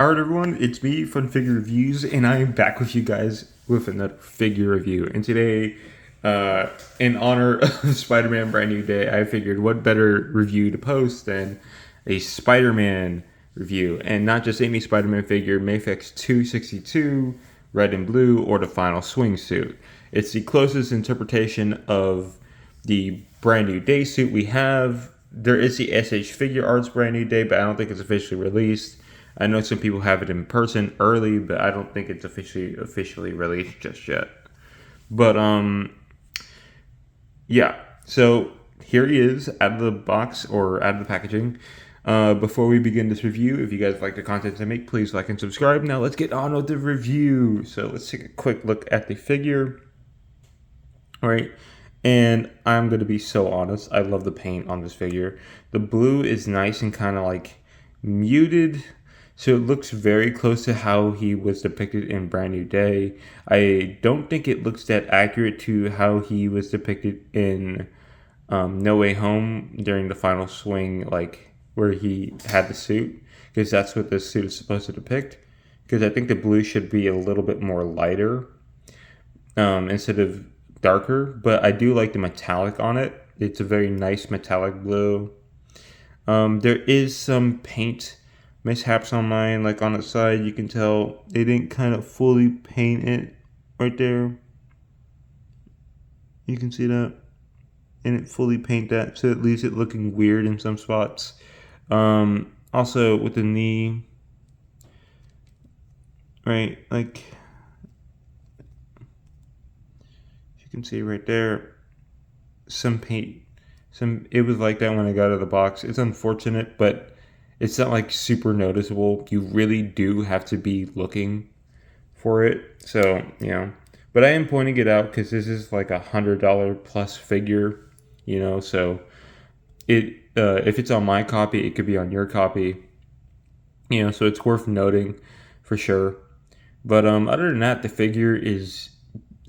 Alright everyone, it's me, Fun Figure Reviews, and I am back with you guys with another figure review. And today, in honor of Spider-Man Brand New Day, I figured what better review to post than a Spider-Man review. And not just any Spider-Man figure, Mafex 262, red and blue, or the final swingsuit. It's the closest interpretation of the Brand New Day suit we have. There is the SH Figure Arts Brand New Day, but I don't think it's officially released. I know some people have it in person early, but I don't think it's officially released just yet. But yeah. So here he is out of the box or out of the packaging. Before we begin this review, if you guys like the content I make, please like and subscribe. Now let's get on with the review. So let's take a quick look at the figure. All right. And I'm going to be so honest. I love the paint on this figure. The blue is nice and kind of like muted. So it looks very close to how he was depicted in Brand New Day. I don't think it looks that accurate to how he was depicted in No Way Home during the final swing, like where he had the suit, because that's what this suit is supposed to depict. Because I think the blue should be a little bit more lighter instead of darker, but I do like the metallic on it. It's a very nice metallic blue. There is some paint mishaps on mine, like on the side. You can tell they didn't kind of fully paint it right there. You can see that, and it fully paint that, so it leaves it looking weird in some spots. Also with the knee, right, like you can see right there, some paint, it was like that when I got out of the box. It's unfortunate, but it's not like super noticeable. You really do have to be looking for it. So, you know, but I am pointing it out because this is like $100 plus figure, you know, so it, if it's on my copy, it could be on your copy, you know, so it's worth noting for sure. But other than that, the figure is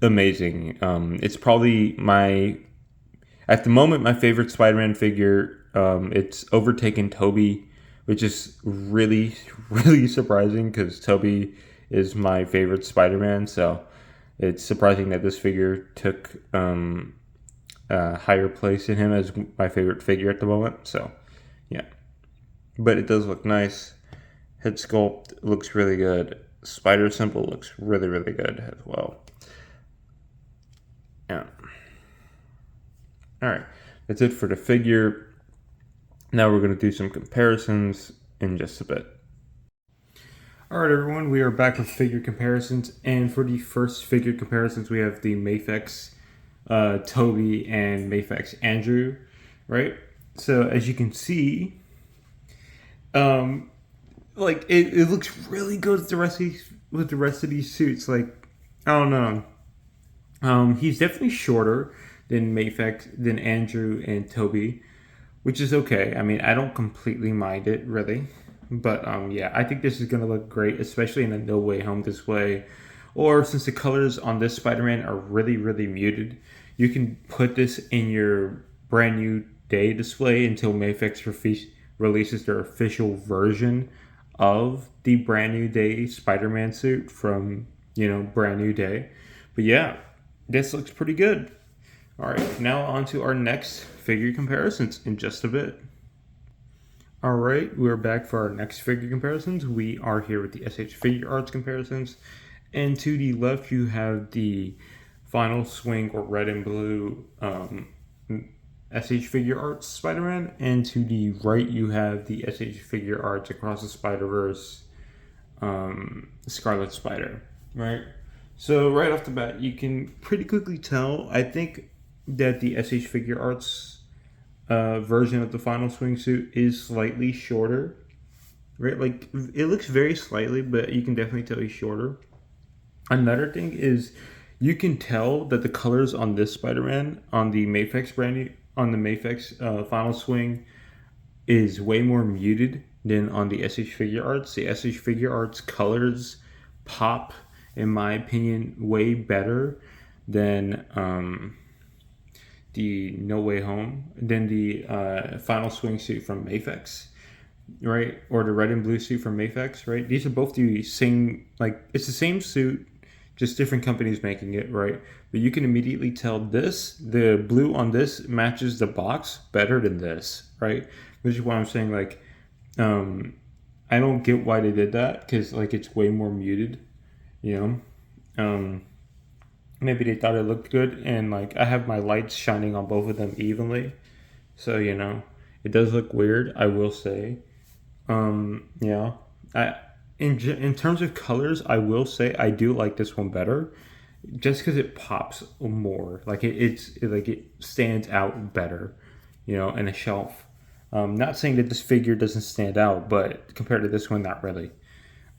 amazing. It's probably at the moment, my favorite Spider-Man figure. It's overtaken Tobey, which is really, really surprising because Tobey is my favorite Spider-Man. So it's surprising that this figure took a higher place in him as my favorite figure at the moment. So yeah, but it does look nice. Head sculpt looks really good. Spider symbol looks really, really good as well. Yeah. All right, that's it for the figure. Now we're going to do some comparisons in just a bit. All right, everyone, we are back with figure comparisons. And for the first figure comparisons, we have the Mafex Tobey and Mafex Andrew, right? So as you can see, like it looks really good with the rest of these suits. Like, I don't know. He's definitely shorter than Andrew and Tobey, which is okay. I mean, I don't completely mind it, really. But yeah, I think this is going to look great, especially in a No Way Home display. Or since the colors on this Spider-Man are really, really muted, you can put this in your Brand New Day display until Mafex releases their official version of the Brand New Day Spider-Man suit from, you know, Brand New Day. But yeah, this looks pretty good. All right, now on to our next figure comparisons in just a bit. All right, we're back for our next figure comparisons. We are here with the SH Figure Arts comparisons. And to the left, you have the final swing or red and blue SH Figure Arts Spider-Man. And to the right, you have the SH Figure Arts Across the Spider-Verse Scarlet Spider, right? So right off the bat, you can pretty quickly tell, I think, that the SH Figure Arts version of the final swingsuit is slightly shorter, right? Like, it looks very slightly, but you can definitely tell he's shorter. Another thing is you can tell that the colors on this Spider-Man on the Mafex final swing is way more muted than on the SH Figure Arts. The SH Figure Arts colors pop, in my opinion, way better than the No Way Home, than the final swing suit from Mafex. right? Or the red and blue suit from Mafex, right? These are both the same, like, it's the same suit, just different companies making it, right? But you can immediately tell the blue on this matches the box better than this, right? Which is why I'm saying, like, um, I don't get why they did that because, like, it's way more muted, you know? Maybe they thought it looked good, and, like, I have my lights shining on both of them evenly. So, it does look weird, I will say. Yeah, I in terms of colors, I will say I do like this one better, just because it pops more. Like it stands out better, in a shelf. Not saying that this figure doesn't stand out, but compared to this one, not really.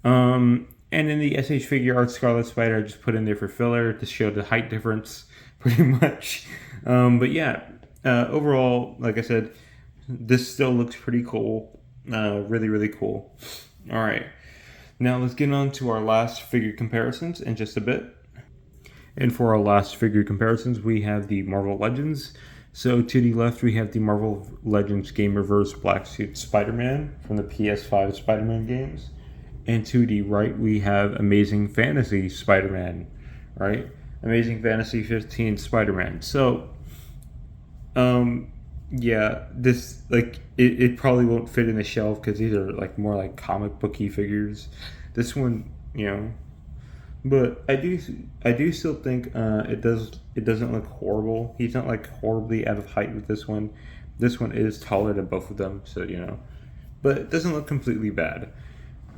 And in the SH Figure Art Scarlet Spider, I just put in there for filler to show the height difference, pretty much. But yeah, overall, like I said, this still looks pretty cool. Really, really cool. All right. Now let's get on to our last figure comparisons in just a bit. And for our last figure comparisons, we have the Marvel Legends. So to the left, we have the Marvel Legends Game Reverse Black Suit Spider-Man from the PS5 Spider-Man games. And to the right, we have Amazing Fantasy Spider-Man, right? Amazing Fantasy 15 Spider-Man. So, um, yeah, this it probably won't fit in the shelf because these are like more like comic booky figures. This one, but I do still think it doesn't look horrible. He's not like horribly out of height with this one. This one is taller than both of them, so but it doesn't look completely bad.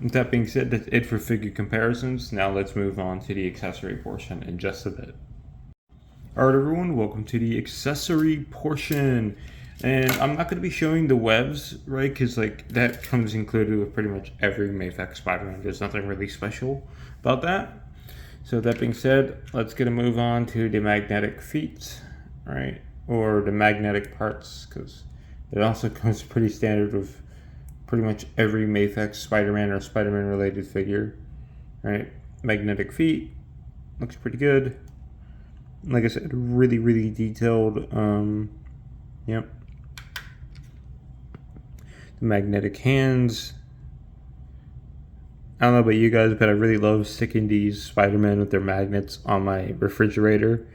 With that being said, that's it for figure comparisons. Now let's move on to the accessory portion in just a bit. Alright everyone, welcome to the accessory portion. And I'm not going to be showing the webs, right? Because like that comes included with pretty much every Mafex Spider-Man. There's nothing really special about that. So that being said, let's get a move on to the magnetic feet, right? Or the magnetic parts, because it also comes pretty standard with pretty much every Mafex Spider-Man or Spider-Man related figure, right? Magnetic feet, looks pretty good. Like I said, really, really detailed. Yep. The magnetic hands. I don't know about you guys, but I really love sticking these Spider-Man with their magnets on my refrigerator.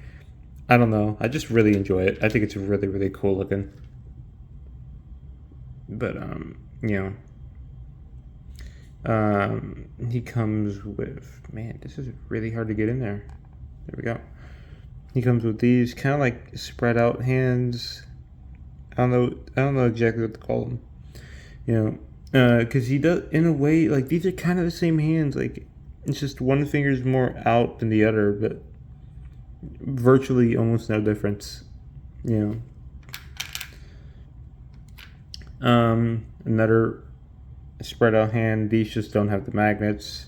I don't know. I just really enjoy it. I think it's really, really cool looking. But he comes with, man, this is really hard to get in there. There we go. He comes with these kind of like spread out hands. I don't know exactly what to call them. Because he does, in a way, like these are kind of the same hands. Like it's just one finger's more out than the other, but virtually almost no difference. Another spread out hand. These just don't have the magnets.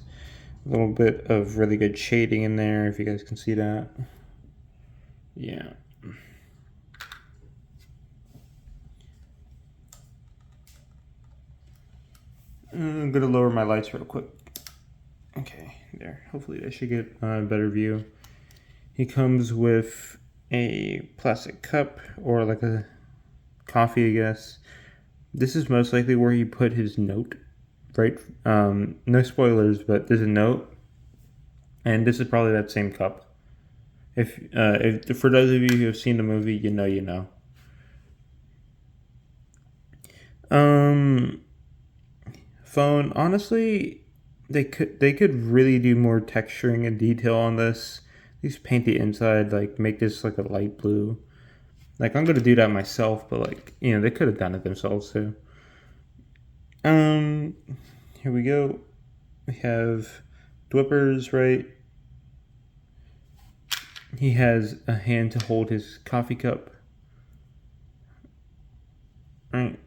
A little bit of really good shading in there, if you guys can see that. Yeah. I'm gonna lower my lights real quick. Okay, there. Hopefully I should get a better view. He comes with a plastic cup or like a coffee, I guess. This is most likely where he put his note, right? No spoilers, but there's a note, and this is probably that same cup. If for those of you who have seen the movie, you know. Phone. Honestly, they could really do more texturing and detail on this. At least paint the inside, like make this like a light blue. Like I'm gonna do that myself, but like they could have done it themselves too. Here we go. We have Dwippers, right? He has a hand to hold his coffee cup. Right.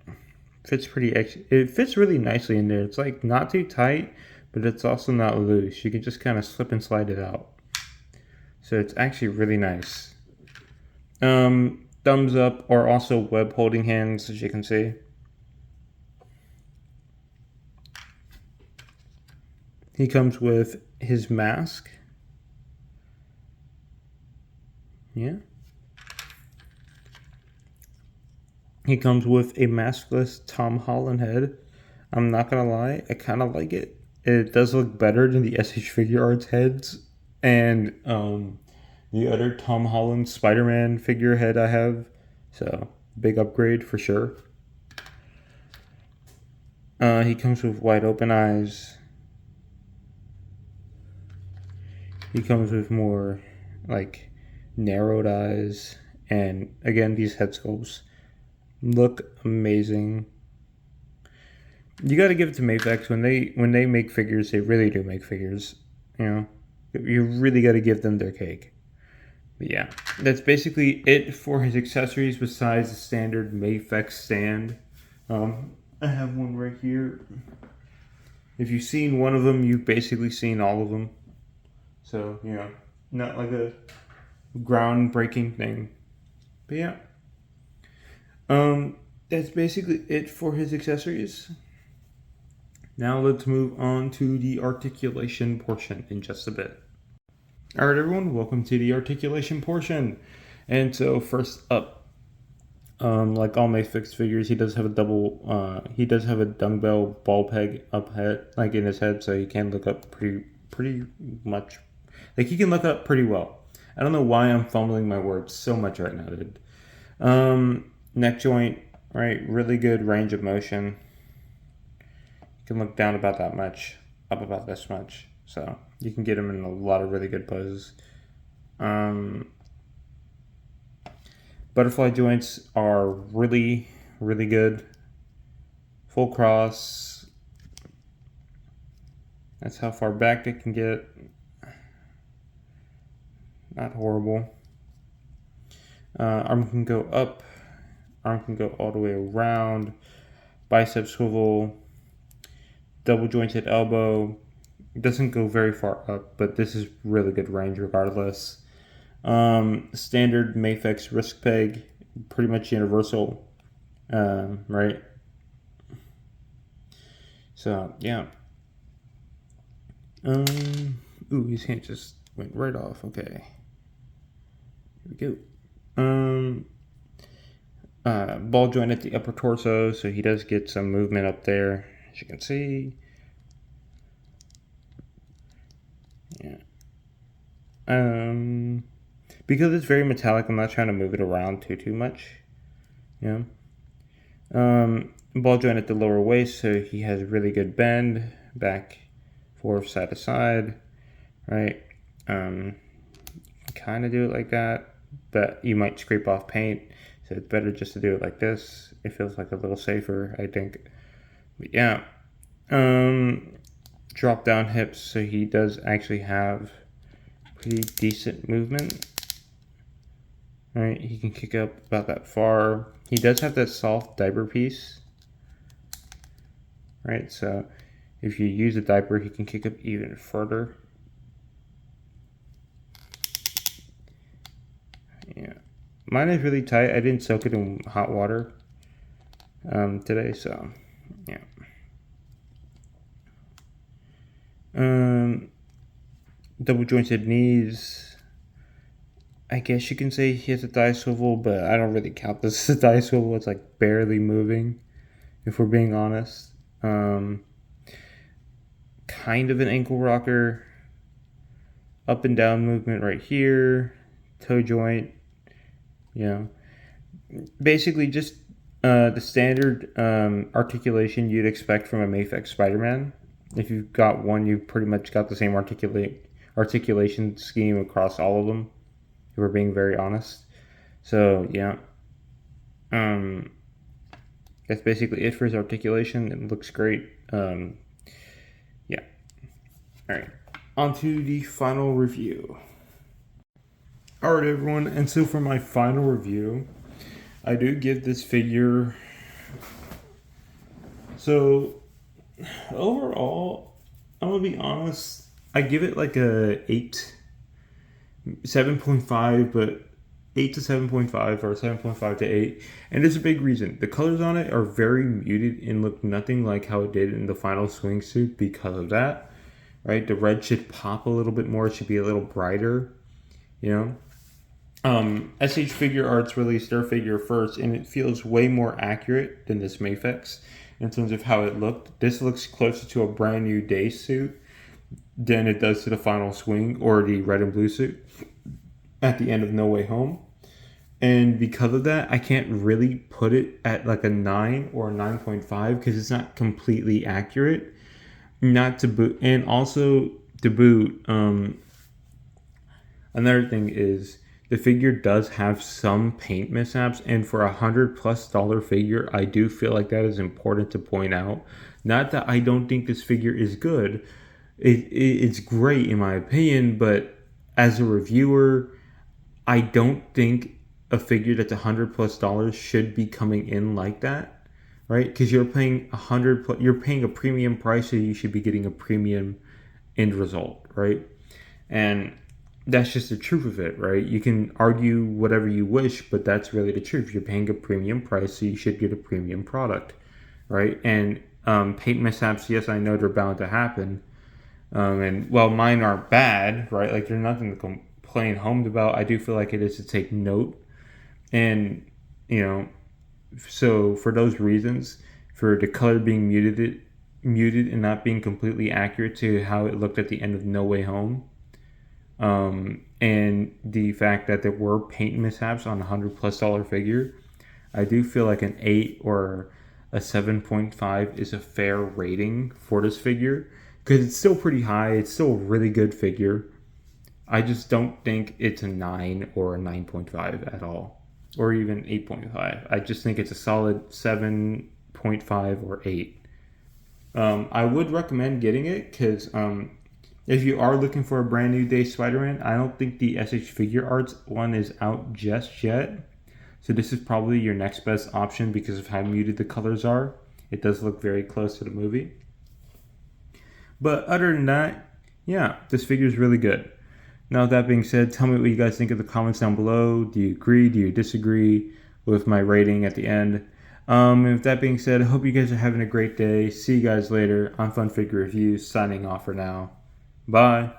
It fits really nicely in there. It's like not too tight, but it's also not loose. You can just kind of slip and slide it out. So it's actually really nice. Thumbs up are also web holding hands, as you can see. He comes with his mask. Yeah. He comes with a maskless Tom Holland head. I'm not gonna lie, I kind of like it. It does look better than the SH Figure Arts heads and the other Tom Holland Spider-Man figure head I have. So big upgrade for sure. He comes with wide open eyes. He comes with more like narrowed eyes, and again, these head sculpts look amazing. You got to give it to Mafex when they make figures. They really do make figures. You know, you really got to give them their cake. But yeah, that's basically it for his accessories. Besides the standard Mafex stand, I have one right here. If you've seen one of them, you've basically seen all of them. So you know, not like a groundbreaking thing. But yeah, that's basically it for his accessories. Now let's move on to the articulation portion in just a bit. All right, everyone, welcome to the articulation portion. And so first up, like all my fixed figures, he does have a dumbbell ball peg up head, like in his head, so he can look up pretty much, like he can look up pretty well. I don't know why I'm fumbling my words so much right now, dude. Neck joint, right, really good range of motion. Can look down about that much, up about this much. So you can get him in a lot of really good poses. Butterfly joints are really, really good. Full cross. That's how far back it can get. Not horrible. Arm can go up. Arm can go all the way around. Bicep swivel. Double jointed elbow. It doesn't go very far up, but this is really good range regardless. Standard Mafex wrist peg, pretty much universal, right? So yeah. Ooh, his hand just went right off. Okay, here we go. Ball joint at the upper torso, so he does get some movement up there, as you can see. Yeah. Because it's very metallic, I'm not trying to move it around too much. Yeah. Ball joint at the lower waist, so he has really good bend, back, forth, side to side, right? Kind of do it like that, but you might scrape off paint, so it's better just to do it like this. It feels like a little safer, I think. But yeah. Drop down hips, so he does actually have pretty decent movement. Right, he can kick up about that far. He does have that soft diaper piece. Right, so if you use a diaper, he can kick up even further. Yeah, mine is really tight. I didn't soak it in hot water today, so yeah. Double jointed knees. I guess you can say he has a thigh swivel, but I don't really count this as a thigh swivel. It's like barely moving, if we're being honest. Kind of an ankle rocker. Up and down movement right here. Toe joint. You know, basically just the standard articulation you'd expect from a Mafex Spider-Man. If you've got one, you've pretty much got the same articulation scheme across all of them, if we're being very honest. So yeah, that's basically it for his articulation. It looks great. Yeah. All right, on to the final review. All right, everyone, and so for my final review, I do give this figure. So overall, I'm gonna be honest, I give it like a 7.5, but 8 to 7.5 or 7.5 to 8. And there's a big reason. The colors on it are very muted and look nothing like how it did in the final swing suit because of that. Right? The red should pop a little bit more, it should be a little brighter, you know? SH Figure Arts released their figure first, and it feels way more accurate than this Mafex. in terms of how it looked. This looks closer to a brand new day suit than it does to the final swing or the red and blue suit at the end of No Way Home. And because of that, I can't really put it at like a 9 or a 9.5 because it's not completely accurate. Not to boot, and also to boot, another thing is the figure does have some paint mishaps, and for $100+ figure, I do feel like that is important to point out. Not that I don't think this figure is good, it's great in my opinion, but as a reviewer, I don't think a figure that's $100+ should be coming in like that, right? Because you're paying you're paying a premium price, so you should be getting a premium end result, right? And that's just the truth of it, right? You can argue whatever you wish, but that's really the truth. You're paying a premium price, so you should get a premium product, right? And paint mishaps, yes, I know they're bound to happen. And well, mine aren't bad, right? Like there's nothing to complain home about. I do feel like it is to take note, and you know, so for those reasons, for the color being muted and not being completely accurate to how it looked at the end of No Way Home, and the fact that there were paint mishaps on a $100+ figure, I do feel like an 8 or a 7.5 is a fair rating for this figure because it's still pretty high. It's still a really good figure. I just don't think it's a 9 or a 9.5 at all, or even 8.5. I just think it's a solid 7.5 or 8. I would recommend getting it because if you are looking for a brand new day Spider-Man, I don't think the SH Figure Arts one is out just yet. So this is probably your next best option because of how muted the colors are. It does look very close to the movie. But other than that, yeah, this figure is really good. Now, with that being said, tell me what you guys think in the comments down below. Do you agree? Do you disagree with my rating at the end? And with that being said, I hope you guys are having a great day. See you guys later on Fun Figure Reviews. Signing off for now. Bye.